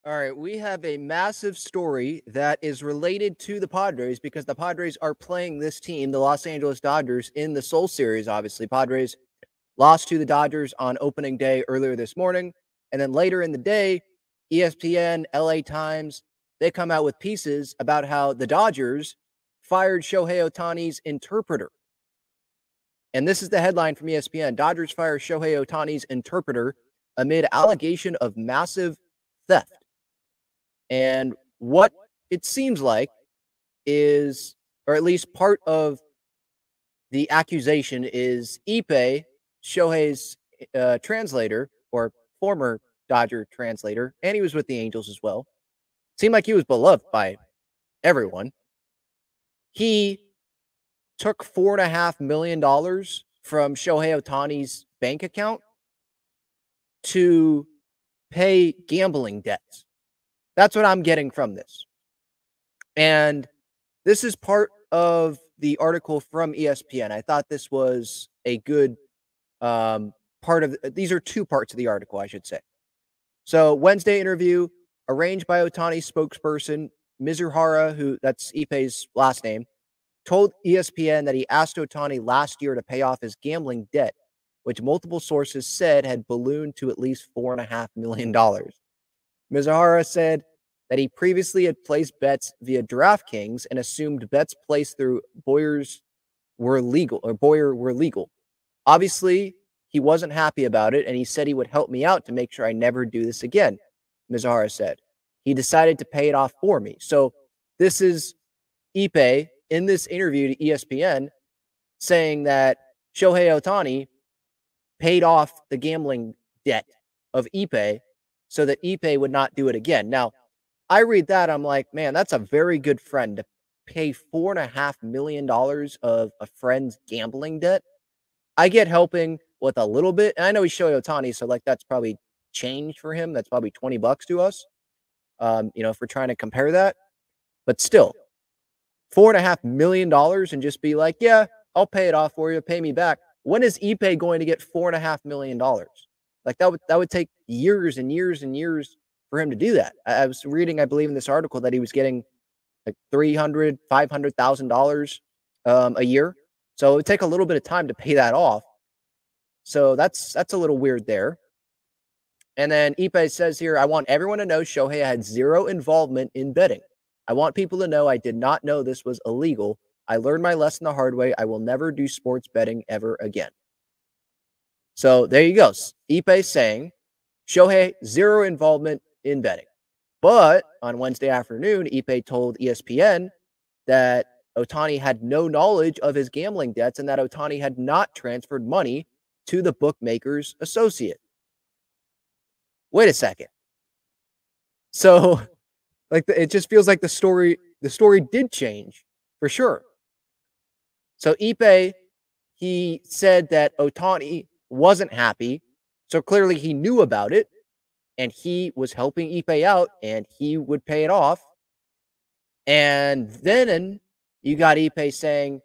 All right, we have a massive story that is related to the Padres because the Padres are playing this team, the Los Angeles Dodgers, in the Seoul Series. Obviously, Padres lost to the Dodgers on opening day earlier this morning. And then later in the day, ESPN, LA Times, they come out with pieces about how the Dodgers fired Shohei Ohtani's interpreter. And this is the headline from ESPN: Dodgers fire Shohei Ohtani's interpreter amid allegation of massive theft. And what it seems like is, or at least part of the accusation is Ippei, Shohei's translator, or former Dodger translator, and he was with the Angels as well. Seemed like he was beloved by everyone. He took $4.5 million from Shohei Ohtani's bank account to pay gambling debts. That's what I'm getting from this. And this is part of the article from ESPN. I thought this was a good part of, these are two parts of the article, I should say. So Wednesday interview arranged by Ohtani's spokesperson, Mizuhara, who that's Ippei's last name, told ESPN that he asked Ohtani last year to pay off his gambling debt, which multiple sources said had ballooned to at least $4.5 million. Mizuhara said that he previously had placed bets via DraftKings and assumed bets placed through Boyer were legal. Obviously, he wasn't happy about it, and he said he would help me out to make sure I never do this again, Mizuhara said. He decided to pay it off for me. So this is Ippei in this interview to ESPN saying that Shohei Ohtani paid off the gambling debt of Ippei so that Ippei would not do it again. Now, I read that, I'm like, man, that's a very good friend to pay $4.5 million of a friend's gambling debt. I get helping with a little bit, and I know he's Shohei Ohtani, so like that's probably change for him. That's probably $20 to us, if we're trying to compare that. But still, $4.5 million and just be like, yeah, I'll pay it off for you, pay me back. When is Ippei going to get $4.5 million? Like that would take years and years and years for him to do that. I was reading, I believe, in this article that he was getting like $300,000, $500,000 a year. So it would take a little bit of time to pay that off. So that's a little weird there. And then Ippei says here, I want everyone to know Shohei had zero involvement in betting. I want people to know I did not know this was illegal. I learned my lesson the hard way. I will never do sports betting ever again. So there you go. Ippei saying Shohei, zero involvement in betting. But on Wednesday afternoon, Ippei told ESPN that Ohtani had no knowledge of his gambling debts and that Ohtani had not transferred money to the bookmaker's associate. Wait a second. So, it just feels like the story did change for sure. So Ippei, he said that Ohtani wasn't happy, so clearly he knew about it, and he was helping Ippei out, and he would pay it off. And then you got Ippei saying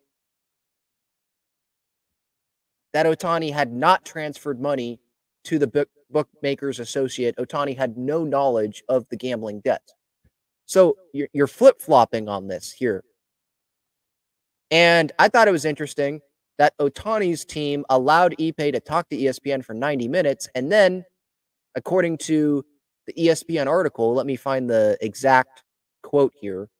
that Ohtani had not transferred money to the bookmaker's associate. Ohtani had no knowledge of the gambling debts. So you're flip-flopping on this here. And I thought it was interesting that Ohtani's team allowed Ippei to talk to ESPN for 90 minutes. And then, according to the ESPN article, let me find the exact quote here.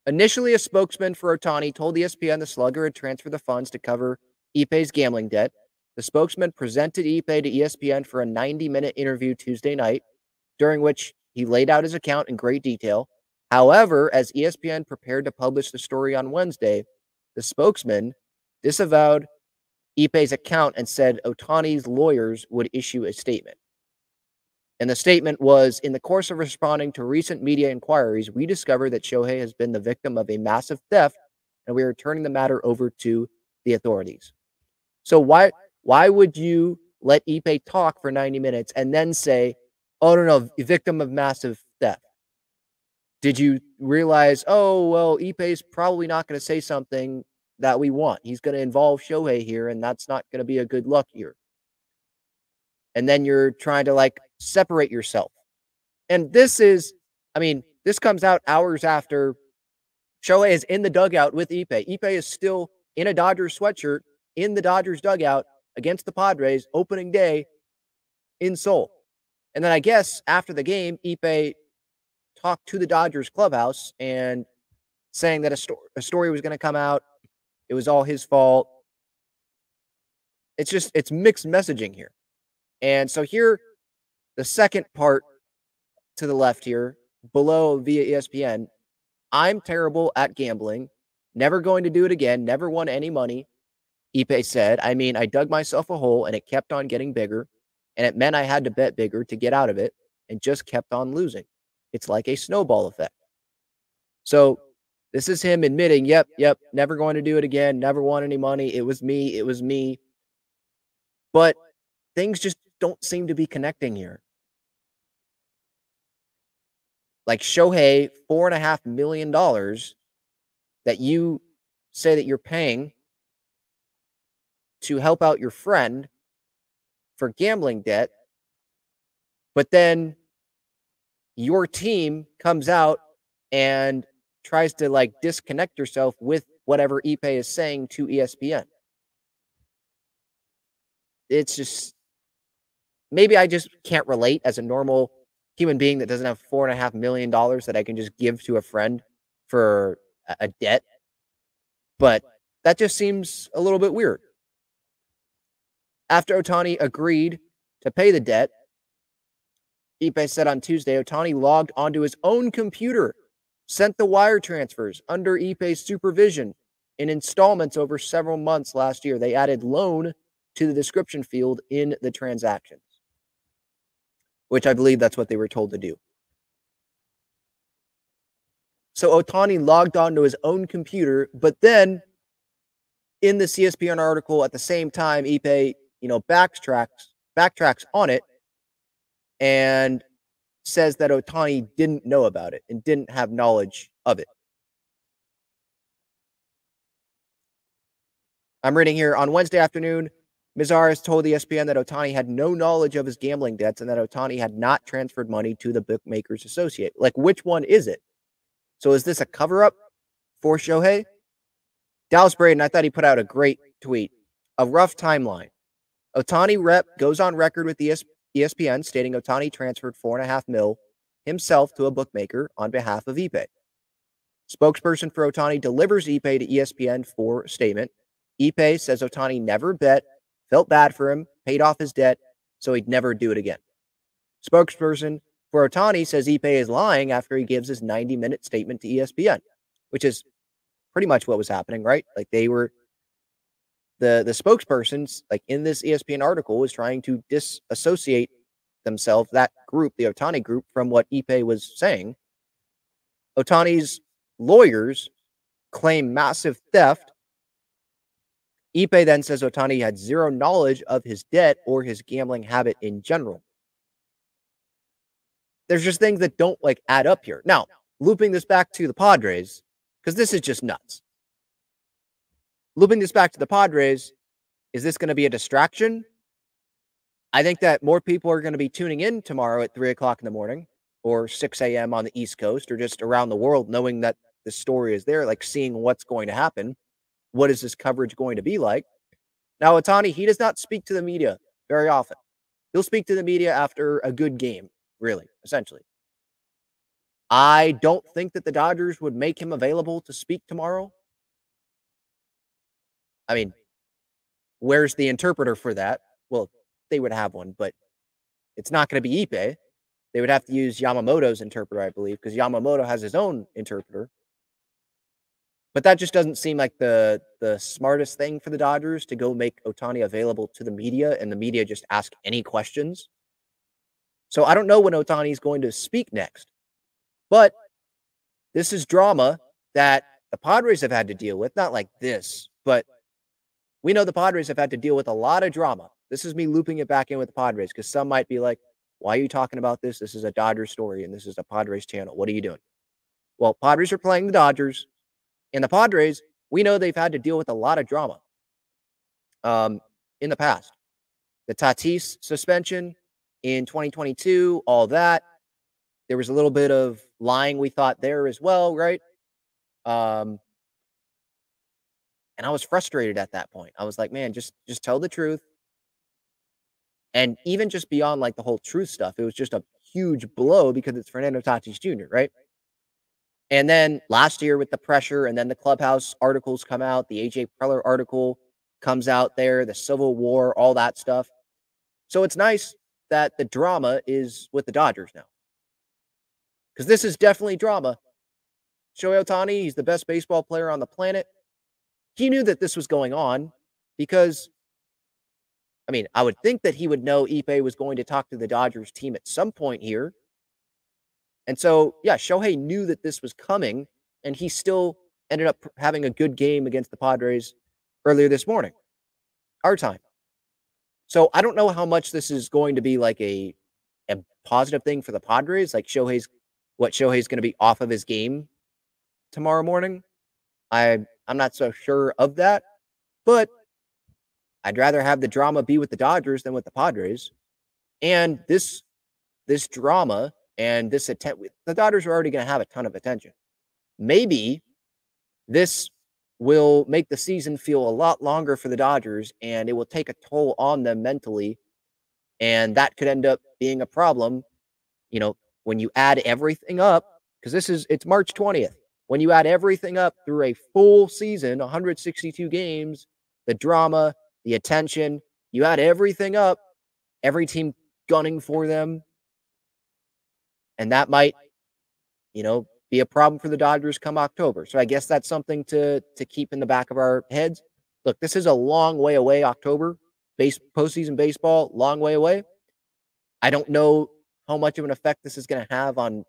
Initially, a spokesman for Ohtani told ESPN the slugger had transferred the funds to cover Ippei's gambling debt. The spokesman presented Ippei to ESPN for a 90-minute interview Tuesday night, during which he laid out his account in great detail. However, as ESPN prepared to publish the story on Wednesday, the spokesman disavowed Ippei's account and said Ohtani's lawyers would issue a statement. And the statement was, in the course of responding to recent media inquiries, we discovered that Shohei has been the victim of a massive theft, and we are turning the matter over to the authorities. So why would you let Ippei talk for 90 minutes and then say, oh, no, victim of massive theft? Did you realize, oh, well, Ippei's probably not going to say something that we want. He's going to involve Shohei here, and that's not going to be a good look here. And then you're trying to, separate yourself. And this is, I mean, this comes out hours after Shohei is in the dugout with Ippei. Ippei is still in a Dodgers sweatshirt in the Dodgers dugout against the Padres opening day in Seoul. And then I guess after the game, Ippei talked to the Dodgers clubhouse and saying that a story was going to come out. It was all his fault. It's mixed messaging here. And so here, the second part to the left here, below via ESPN, I'm terrible at gambling. Never going to do it again. Never won any money. Ippei said, I mean, I dug myself a hole and it kept on getting bigger. And it meant I had to bet bigger to get out of it and just kept on losing. It's like a snowball effect. So this is him admitting, yep, never going to do it again. Never won any money. It was me. But things just don't seem to be connecting here. Like Shohei, $4.5 million that you say that you're paying to help out your friend for gambling debt, but then your team comes out and tries to like disconnect yourself with whatever Ippei is saying to ESPN. It's just, maybe I just can't relate as a normal human being that doesn't have $4.5 million that I can just give to a friend for a debt. But that just seems a little bit weird. After Ohtani agreed to pay the debt, Ippei said on Tuesday, Ohtani logged onto his own computer, sent the wire transfers under Ippei's supervision in installments over several months last year. They added loan to the description field in the transactions, which I believe that's what they were told to do. So Ohtani logged onto his own computer, but then in the ESPN article at the same time, Ippei, backtracks on it and says that Ohtani didn't know about it and didn't have knowledge of it. I'm reading here, on Wednesday afternoon, Mizuhara told ESPN that Ohtani had no knowledge of his gambling debts and that Ohtani had not transferred money to the bookmakers associate. Like, which one is it? So is this a cover-up for Shohei? Dallas Braden, I thought he put out a great tweet. A rough timeline. Ohtani rep goes on record with ESPN stating Ohtani transferred $4.5 million himself to a bookmaker on behalf of Ippei. Spokesperson for Ohtani delivers Ippei to ESPN for a statement. Ippei says Ohtani never bet, felt bad for him, paid off his debt, so he'd never do it again. Spokesperson for Ohtani says Ippei is lying after he gives his 90-minute statement to ESPN, which is pretty much what was happening, right? Like they were, the spokespersons, like in this ESPN article, was trying to disassociate themselves, that group, the Ohtani group, from what Ippei was saying. Ohtani's lawyers claim massive theft. Ippei then says Ohtani had zero knowledge of his debt or his gambling habit in general. There's just things that don't like add up here. Now, looping this back to the Padres, because this is just nuts. Looping this back to the Padres, is this going to be a distraction? I think that more people are going to be tuning in tomorrow at 3 o'clock in the morning or 6 a.m. on the East Coast or just around the world, knowing that the story is there, like seeing what's going to happen. What is this coverage going to be like? Now, Ohtani, he does not speak to the media very often. He'll speak to the media after a good game, really, essentially. I don't think that the Dodgers would make him available to speak tomorrow. I mean, where's the interpreter for that? Well, they would have one, but it's not going to be Ippei. They would have to use Yamamoto's interpreter, I believe, because Yamamoto has his own interpreter. But that just doesn't seem like the smartest thing for the Dodgers, to go make Ohtani available to the media and the media just ask any questions. So I don't know when Ohtani is going to speak next. But this is drama that the Padres have had to deal with. Not like this, but we know the Padres have had to deal with a lot of drama. This is me looping it back in with the Padres, because some might be like, why are you talking about this? This is a Dodgers story, and this is a Padres channel. What are you doing? Well, Padres are playing the Dodgers, and the Padres, we know they've had to deal with a lot of drama in the past. The Tatis suspension in 2022, all that. there was a little bit of lying, we thought, there as well, right? Um, and I was frustrated at that point. I was like, man, just tell the truth. And even just beyond like the whole truth stuff, it was just a huge blow because it's Fernando Tatis Jr., right? And then last year with the pressure, and then the clubhouse articles come out, the AJ Preller article comes out there, the Civil War, all that stuff. So it's nice that the drama is with the Dodgers now. Because this is definitely drama. Shohei Ohtani, he's the best baseball player on the planet. He knew that this was going on because, I mean, I would think that he would know Ippei was going to talk to the Dodgers team at some point here. And so, yeah, Shohei knew that this was coming, and he still ended up having a good game against the Padres earlier this morning, our time. So I don't know how much this is going to be like a positive thing for the Padres, like Shohei's going to be off of his game tomorrow morning. I'm not so sure of that, but I'd rather have the drama be with the Dodgers than with the Padres. And this drama and this attempt, the Dodgers are already going to have a ton of attention. Maybe this will make the season feel a lot longer for the Dodgers, and it will take a toll on them mentally. And that could end up being a problem, you know, when you add everything up, because it's March 20th. When you add everything up through a full season, 162 games, the drama, the attention, you add everything up, every team gunning for them. And that might, be a problem for the Dodgers come October. So I guess that's something to keep in the back of our heads. Look, this is a long way away, October. Postseason baseball, long way away. I don't know how much of an effect this is going to have on,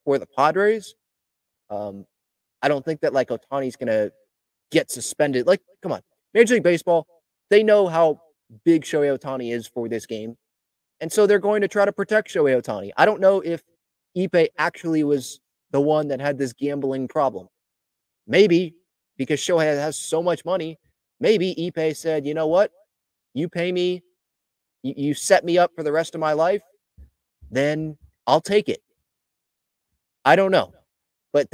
for the Padres. I don't think that, Ohtani's going to get suspended. Come on. Major League Baseball, they know how big Shohei Ohtani is for this game. And so they're going to try to protect Shohei Ohtani. I don't know if Ippei actually was the one that had this gambling problem. Maybe, because Shohei has so much money, maybe Ippei said, you know what? You pay me, you set me up for the rest of my life, then I'll take it. I don't know. But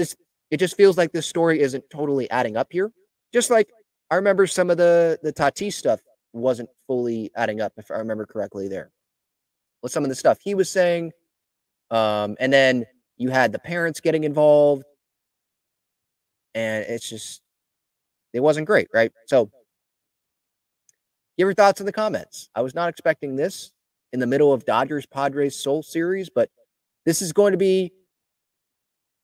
it just feels like this story isn't totally adding up here. Just like I remember some of the Tatis stuff wasn't fully adding up, if I remember correctly there. With some of the stuff he was saying. And then you had the parents getting involved. And it wasn't great, right? So, give your thoughts in the comments. I was not expecting this in the middle of Dodgers Padres Seoul Series, but this is going to be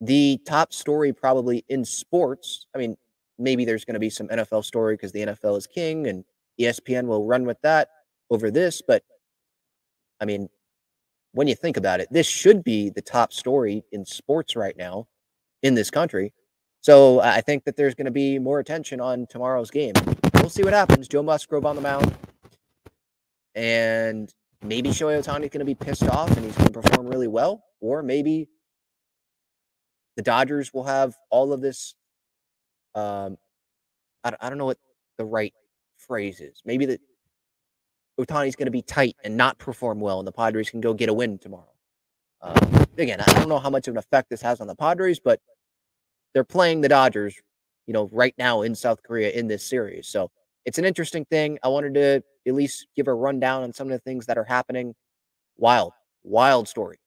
the top story probably in sports. I mean, maybe there's going to be some NFL story because the NFL is king and ESPN will run with that over this. But, I mean, when you think about it, this should be the top story in sports right now in this country. So I think that there's going to be more attention on tomorrow's game. We'll see what happens. Joe Musgrove on the mound. And maybe Shohei Ohtani is going to be pissed off and he's going to perform really well. Or maybe the Dodgers will have all of this. I don't know what the right phrase is. Maybe that Ohtani's going to be tight and not perform well, and the Padres can go get a win tomorrow. Again, I don't know how much of an effect this has on the Padres, but they're playing the Dodgers, right now in South Korea in this series. So it's an interesting thing. I wanted to at least give a rundown on some of the things that are happening. Wild story.